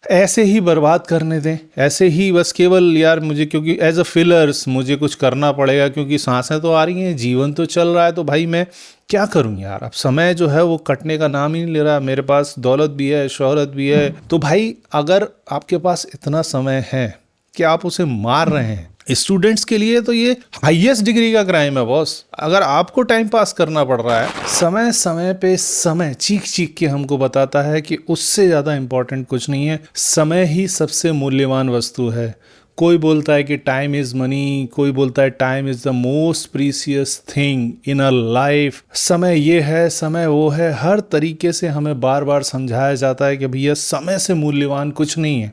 ऐसे ही बर्बाद करने दें, ऐसे ही बस केवल यार मुझे क्योंकि एज अ फिलर्स मुझे कुछ करना पड़ेगा क्योंकि सांसें तो आ रही हैं, जीवन तो चल रहा है, तो भाई मैं क्या करूं यार। अब समय जो है वो कटने का नाम ही नहीं ले रहा। मेरे पास दौलत भी है, शोहरत भी है, तो भाई अगर आपके पास इतना समय है कि आप उसे मार रहे हैं, स्टूडेंट्स के लिए तो ये हाईएस्ट डिग्री का क्राइम है बॉस। अगर आपको टाइम पास करना पड़ रहा है, समय समय पे समय चीख चीख के हमको बताता है कि उससे ज्यादा इंपॉर्टेंट कुछ नहीं है। समय ही सबसे मूल्यवान वस्तु है। कोई बोलता है कि टाइम इज मनी, कोई बोलता है time is the most precious thing in a life. समय ये है, समय वो है, हर तरीके से हमें बार बार समझाया जाता है कि भैया समय से मूल्यवान कुछ नहीं है।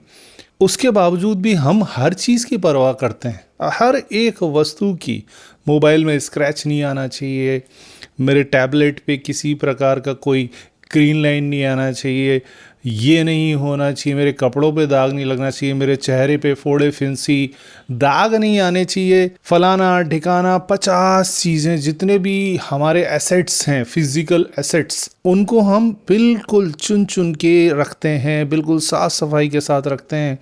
उसके बावजूद भी हम हर चीज़ की परवाह करते हैं, हर एक वस्तु की। मोबाइल में स्क्रैच नहीं आना चाहिए, मेरे टैबलेट पे किसी प्रकार का कोई ग्रीन लाइन नहीं आना चाहिए, ये नहीं होना चाहिए, मेरे कपड़ों पे दाग नहीं लगना चाहिए, मेरे चेहरे पे फोड़े फिंसी दाग नहीं आने चाहिए, फलाना ठिकाना 50 चीज़ें, जितने भी हमारे एसेट्स हैं, फिजिकल एसेट्स, उनको हम बिल्कुल चुन चुन के रखते हैं, बिल्कुल साफ सफाई के साथ रखते हैं।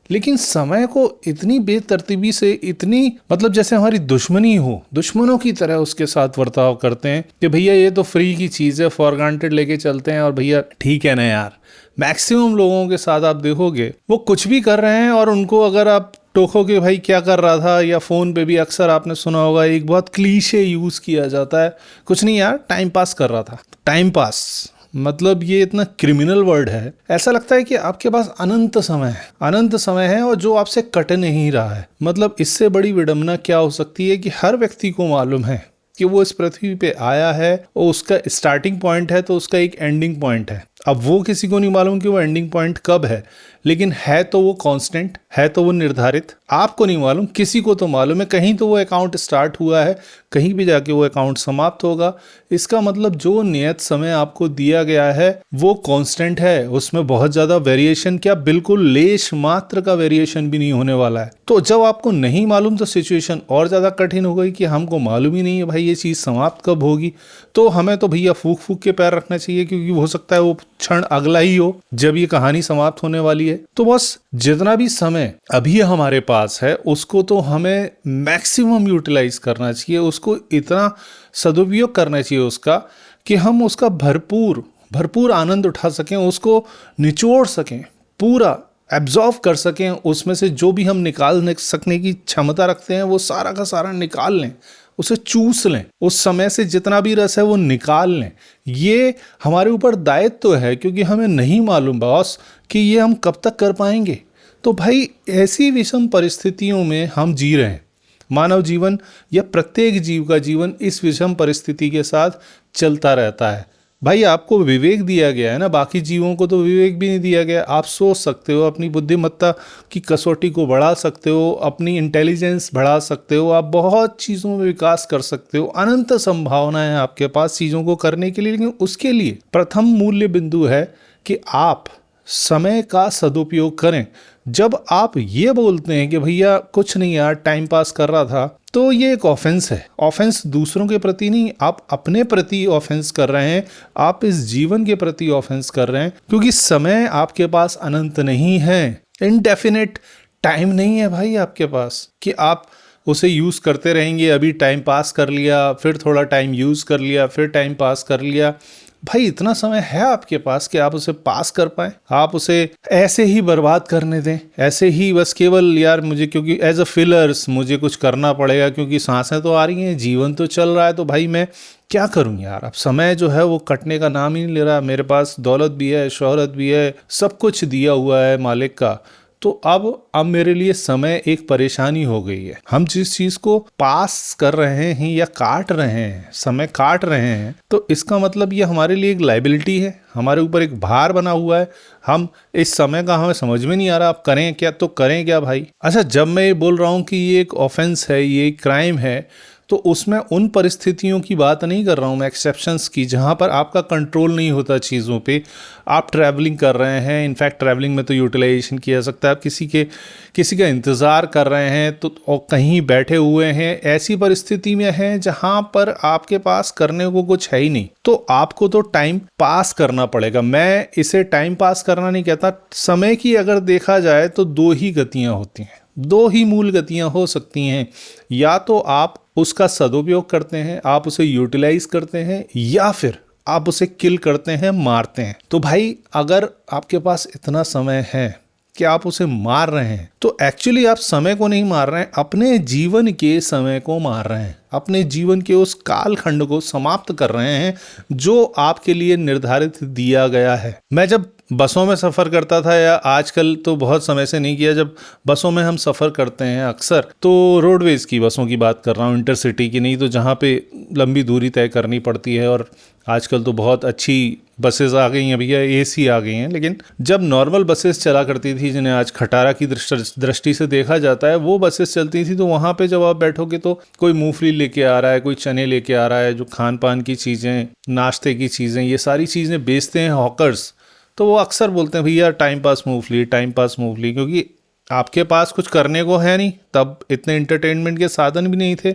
लेकिन समय को इतनी बेतरतीबी से, इतनी मतलब जैसे हमारी दुश्मनी हो, दुश्मनों की तरह उसके साथ बर्ताव करते हैं कि भैया ये तो फ्री की चीज़ है, फॉर ग्रांटेड लेके चलते हैं, और भैया ठीक है ना यार। मैक्सिमम लोगों के साथ आप देखोगे वो कुछ भी कर रहे हैं, और उनको अगर आप टोकोगे भाई क्या कर रहा था, या फोन पे भी अक्सर आपने सुना होगा एक बहुत क्लीशे यूज किया जाता है, कुछ नहीं यार टाइम पास कर रहा था। टाइम पास मतलब ये इतना क्रिमिनल वर्ड है। ऐसा लगता है कि आपके पास अनंत समय है, अनंत समय है, और जो आपसे कट नहीं रहा है। मतलब इससे बड़ी विडंबना क्या हो सकती है कि हर व्यक्ति को मालूम है कि वो इस पृथ्वी पे आया है, और उसका स्टार्टिंग पॉइंट है तो उसका एक एंडिंग पॉइंट है। अब वो किसी को नहीं मालूम कि वो एंडिंग पॉइंट कब है, लेकिन है तो वो कांस्टेंट, है तो वो निर्धारित। आपको नहीं मालूम, किसी को तो मालूम है, कहीं तो वो अकाउंट स्टार्ट हुआ है, कहीं भी जाके वो अकाउंट समाप्त होगा। इसका मतलब जो नियत समय आपको दिया गया है वो कांस्टेंट है, उसमें बहुत ज्यादा वेरिएशन क्या, बिल्कुल लेश मात्र का वेरिएशन भी नहीं होने वाला है। तो जब आपको नहीं मालूम तो सिचुएशन और ज्यादा कठिन हो गई कि हमको मालूम ही नहीं है भाई ये चीज समाप्त कब होगी। तो हमें तो भैया फूक फूक के पैर रखना चाहिए, क्योंकि हो सकता है वो क्षण अगला ही हो जब ये कहानी समाप्त होने वाली है। तो बस जितना भी समय अभी हमारे पास है उसको तो हमें मैक्सिमम यूटिलाइज करना चाहिए, उसको इतना सदुपयोग करना चाहिए उसका कि हम उसका भरपूर भरपूर आनंद उठा सकें, उसको निचोड़ सकें, पूरा एब्जॉर्व कर सकें, उसमें से जो भी हम निकाल सकने की क्षमता रखते हैं वो सारा का सारा निकाल लें, उसे चूस लें, उस समय से जितना भी रस है वो निकाल लें। ये हमारे ऊपर दायित्व है, क्योंकि हमें नहीं मालूम बॉस कि ये हम कब तक कर पाएंगे। तो भाई ऐसी विषम परिस्थितियों में हम जी रहे हैं। मानव जीवन या प्रत्येक जीव का जीवन इस विषम परिस्थिति के साथ चलता रहता है। भाई आपको विवेक दिया गया है ना, बाकी जीवों को तो विवेक भी नहीं दिया गया। आप सोच सकते हो, अपनी बुद्धिमत्ता की कसौटी को बढ़ा सकते हो, अपनी इंटेलिजेंस बढ़ा सकते हो, आप बहुत चीज़ों में विकास कर सकते हो, अनंत संभावनाएं हैं आपके पास चीज़ों को करने के लिए। लेकिन उसके लिए प्रथम मूल्य बिंदु है कि आप समय का सदुपयोग करें। जब आप ये बोलते हैं कि भैया कुछ नहीं यार टाइम पास कर रहा था, तो ये एक ऑफेंस है। ऑफेंस दूसरों के प्रति नहीं, आप अपने प्रति ऑफेंस कर रहे हैं, आप इस जीवन के प्रति ऑफेंस कर रहे हैं, क्योंकि समय आपके पास अनंत नहीं है, इनडेफिनेट टाइम नहीं है भाई आपके पास कि आप उसे यूज करते रहेंगे। अभी टाइम पास कर लिया, फिर थोड़ा टाइम यूज कर लिया, फिर टाइम पास कर लिया। भाई इतना समय है आपके पास कि आप उसे पास कर पाए, आप उसे ऐसे ही बर्बाद करने दें, ऐसे ही बस केवल यार मुझे क्योंकि एज अ फिलर्स मुझे कुछ करना पड़ेगा क्योंकि सांसें तो आ रही हैं, जीवन तो चल रहा है, तो भाई मैं क्या करूं यार। अब समय जो है वो कटने का नाम ही नहीं ले रहा। मेरे पास दौलत भी है, शोहरत भी है, सब कुछ दिया हुआ है मालिक का। तो अब मेरे लिए समय एक परेशानी हो गई है। हम जिस चीज को पास कर रहे हैं या काट रहे हैं, समय काट रहे हैं, तो इसका मतलब ये हमारे लिए एक लाइबिलिटी है, हमारे ऊपर एक भार बना हुआ है। हम इस समय का हमें समझ में नहीं आ रहा, आप करें क्या तो करें क्या भाई। अच्छा, जब मैं ये बोल रहा हूँ कि ये एक ऑफेंस है, ये एक क्राइम है, तो उसमें उन परिस्थितियों की बात नहीं कर रहा हूँ मैं, एक्सेप्शंस की, जहाँ पर आपका कंट्रोल नहीं होता चीज़ों पे। आप ट्रैवलिंग कर रहे हैं, इनफैक्ट ट्रैवलिंग में तो यूटिलाइजेशन किया जा सकता है। आप किसी का इंतज़ार कर रहे हैं तो, और कहीं बैठे हुए हैं, ऐसी परिस्थिति में हैं जहाँ पर आपके पास करने को कुछ है ही नहीं, तो आपको तो टाइम पास करना पड़ेगा। मैं इसे टाइम पास करना नहीं कहता। समय की अगर देखा जाए तो दो ही गतियाँ होती हैं, दो ही मूल गतियाँ हो सकती हैं। या तो आप उसका सदुपयोग करते हैं, आप उसे यूटिलाइज करते हैं, या फिर आप उसे किल करते हैं, मारते हैं। तो भाई अगर आपके पास इतना समय है कि आप उसे मार रहे हैं, तो एक्चुअली आप समय को नहीं मार रहे हैं, अपने जीवन के समय को मार रहे हैं, अपने जीवन के उस कालखंड को समाप्त कर रहे हैं जो आपके लिए निर्धारित दिया गया है। मैं जब बसों में सफ़र करता था, या आजकल तो बहुत समय से नहीं किया, जब बसों में हम सफ़र करते हैं अक्सर, तो रोडवेज़ की बसों की बात कर रहा हूँ, इंटरसिटी की नहीं, तो जहाँ पे लंबी दूरी तय करनी पड़ती है। और आजकल तो बहुत अच्छी बसेस आ गई हैं भैया, एसी आ गई हैं। लेकिन जब नॉर्मल बसेस चला करती थी, जिन्हें आज खटारा की दृष्टि से देखा जाता है, वो बसेस चलती थी, तो वहाँ पे जब आप बैठोगे तो कोई मूंगफली लेके आ रहा है, कोई चने लेके आ रहा है, जो खान पान की चीज़ें, नाश्ते की चीज़ें, ये सारी चीज़ें बेचते हैं हॉकर्स। तो वो अक्सर बोलते हैं भैया टाइम पास मूंगफली, टाइम पास मूंगफली, क्योंकि आपके पास कुछ करने को है नहीं। तब इतने इंटरटेनमेंट के साधन भी नहीं थे,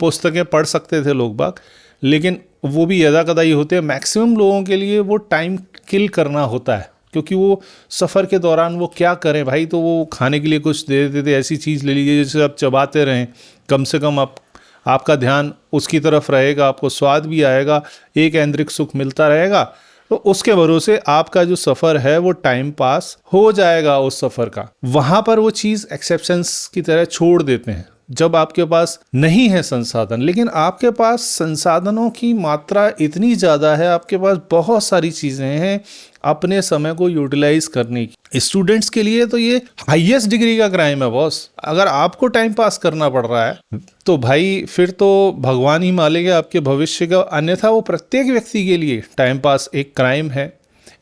पुस्तकें पढ़ सकते थे लोग बाग, लेकिन वो भी यदा कदा ही होते हैं। मैक्सिमम लोगों के लिए वो टाइम किल करना होता है, क्योंकि वो सफ़र के दौरान वो क्या करें भाई, तो वो खाने के लिए कुछ दे देते थे, ऐसी चीज़ ले लीजिए जिसे आप चबाते रहें, कम से कम आपका ध्यान उसकी तरफ रहेगा, आपको स्वाद भी आएगा, एक ऐंद्रिक सुख मिलता रहेगा। तो उसके भरोसे आपका जो सफ़र है वो टाइम पास हो जाएगा उस सफ़र का। वहाँ पर वो चीज़ एक्सेप्शंस की तरह छोड़ देते हैं जब आपके पास नहीं है संसाधन। लेकिन आपके पास संसाधनों की मात्रा इतनी ज़्यादा है, आपके पास बहुत सारी चीज़ें हैं अपने समय को यूटिलाइज करने की। स्टूडेंट्स के लिए तो ये हाईएस्ट डिग्री का क्राइम है बॉस। अगर आपको टाइम पास करना पड़ रहा है तो भाई फिर तो भगवान ही मालेगा आपके भविष्य का, अन्यथा वो प्रत्येक व्यक्ति के लिए टाइम पास एक क्राइम है,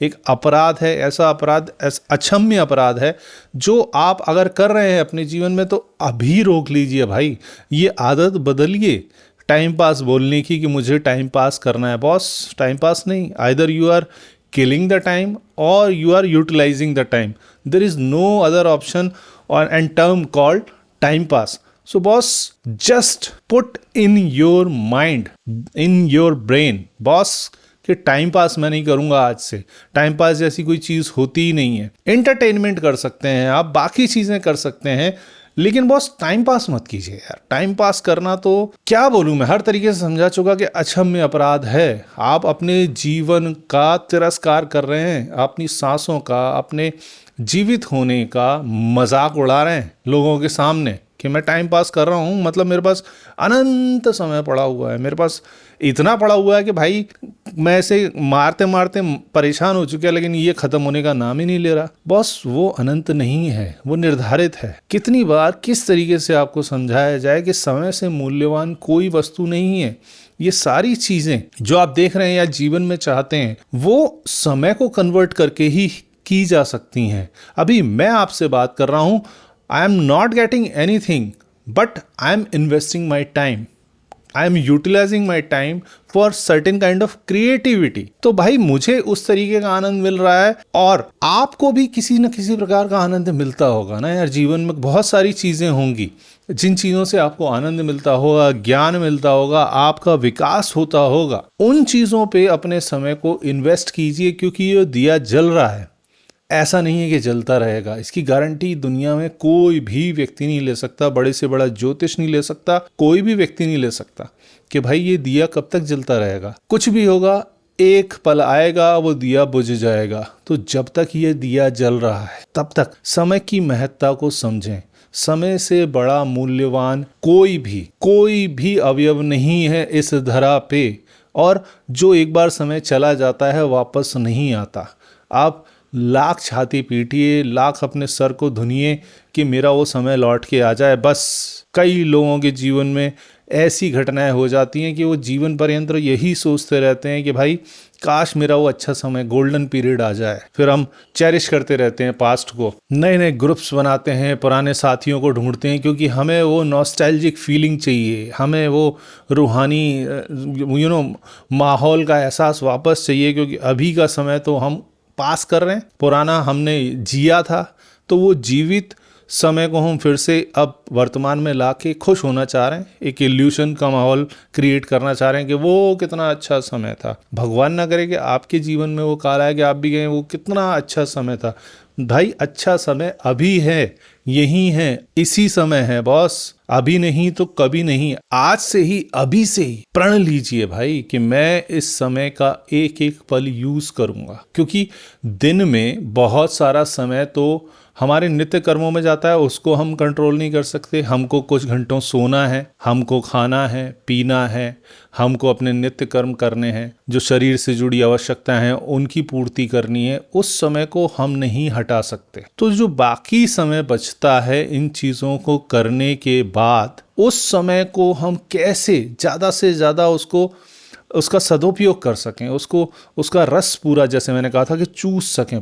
एक अपराध है। ऐसा अपराध, अक्षम्य अपराध है जो आप अगर कर रहे हैं अपने जीवन में, तो अभी रोक लीजिए भाई। ये आदत बदलिए टाइम पास बोलने की कि मुझे टाइम पास करना है। बॉस टाइम पास नहीं, either you are killing the time or you are utilizing the time. There is no other option or and term called time pass. So boss, just put in your mind, in your brain, boss, कि time pass मैं नहीं करूंगा आज से। Time pass जैसी कोई चीज़ होती ही नहीं है। एंटरटेनमेंट कर सकते हैं आप, बाकी चीज़ें कर सकते हैं, लेकिन बॉस टाइम पास मत कीजिए यार। टाइम पास करना तो क्या बोलूं मैं, हर तरीके से समझा चुका कि अक्षम्य अपराध है। आप अपने जीवन का तिरस्कार कर रहे हैं, अपनी सांसों का, अपने जीवित होने का मजाक उड़ा रहे हैं लोगों के सामने कि मैं टाइम पास कर रहा हूँ। मतलब मेरे पास अनंत समय पड़ा हुआ है, मेरे पास इतना पड़ा हुआ है कि भाई मैं इसे मारते मारते परेशान हो चुका है, लेकिन ये खत्म होने का नाम ही नहीं ले रहा। बॉस वो अनंत नहीं है, वो निर्धारित है। कितनी बार किस तरीके से आपको समझाया जाए कि समय से मूल्यवान कोई वस्तु नहीं है। ये सारी चीजें जो आप देख रहे हैं या जीवन में चाहते हैं, वो समय को कन्वर्ट करके ही की जा सकती हैं। अभी मैं आपसे बात कर रहा हूं, I am not getting anything but I am investing my time, I am utilising my time for certain kind of creativity. तो भाई मुझे उस तरीके का आनंद मिल रहा है, और आपको भी किसी न किसी प्रकार का आनंद मिलता होगा ना यार। जीवन में बहुत सारी चीजें होंगी जिन चीजों से आपको आनंद मिलता होगा, ज्ञान मिलता होगा, आपका विकास होता होगा। उन चीजों पे अपने समय को इन्वेस्ट कीजिए, क्योंकि ये दिया जल रहा है, ऐसा नहीं है कि जलता रहेगा। इसकी गारंटी दुनिया में कोई भी व्यक्ति नहीं ले सकता, बड़े से बड़ा ज्योतिष नहीं ले सकता, कोई भी व्यक्ति नहीं ले सकता कि भाई ये दिया कब तक जलता रहेगा। कुछ भी होगा, एक पल आएगा वो दिया बुझ जाएगा। तो जब तक ये दिया जल रहा है तब तक समय की महत्ता को समझें। समय से बड़ा मूल्यवान कोई भी अवयव नहीं है इस धरा पे, और जो एक बार समय चला जाता है वापस नहीं आता। आप लाख छाती पीटिए, लाख अपने सर को धुनिए कि मेरा वो समय लौट के आ जाए। बस कई लोगों के जीवन में ऐसी घटनाएं हो जाती हैं कि वो जीवन पर्यंत यही सोचते रहते हैं कि भाई काश मेरा वो अच्छा समय गोल्डन पीरियड आ जाए। फिर हम चेरिश करते रहते हैं पास्ट को, नए नए ग्रुप्स बनाते हैं, पुराने साथियों को ढूंढते हैं, क्योंकि हमें वो नॉस्टैल्जिक फीलिंग चाहिए, हमें वो रूहानी माहौल का एहसास वापस चाहिए, क्योंकि अभी का समय तो हम पास कर रहे हैं, पुराना हमने जिया था, तो वो जीवित समय को हम फिर से अब वर्तमान में लाके खुश होना चाह रहे हैं, एक इल्यूशन का माहौल क्रिएट करना चाह रहे हैं कि वो कितना अच्छा समय था। भगवान ना करे कि आपके जीवन में वो काल आए कि आप भी कहें वो कितना अच्छा समय था। भाई अच्छा समय अभी है, यही है, इसी समय है बॉस, अभी नहीं तो कभी नहीं। आज से ही, अभी से ही प्रण लीजिए भाई कि मैं इस समय का एक एक पल यूज करूंगा, क्योंकि दिन में बहुत सारा समय तो हमारे नित्य कर्मों में जाता है, उसको हम कंट्रोल नहीं कर सकते। हमको कुछ घंटों सोना है, हमको खाना है, पीना है, हमको अपने नित्य कर्म करने हैं, जो शरीर से जुड़ी आवश्यकताएं हैं उनकी पूर्ति करनी है। उस समय को हम नहीं हटा सकते। तो जो बाकी समय बचता है इन चीज़ों को करने के बाद, उस समय को हम कैसे ज़्यादा से ज़्यादा उसका सदुपयोग कर सकें, उसका रस पूरा, जैसे मैंने कहा था कि चूस सकें,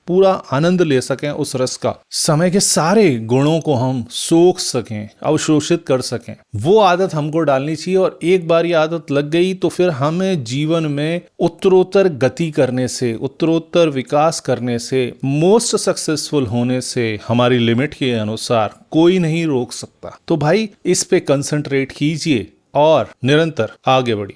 पूरा आनंद ले सकें उस रस का, समय के सारे गुणों को हम सोख सकें, अवशोषित कर सकें, वो आदत हमको डालनी चाहिए। और एक बार ये आदत लग गई तो फिर हमें जीवन में उत्तरोत्तर गति करने से, उत्तरोत्तर विकास करने से, मोस्ट सक्सेसफुल होने से हमारी लिमिट के अनुसार कोई नहीं रोक सकता। तो भाई इस पे कंसंट्रेट कीजिए और निरंतर आगे बढ़िए।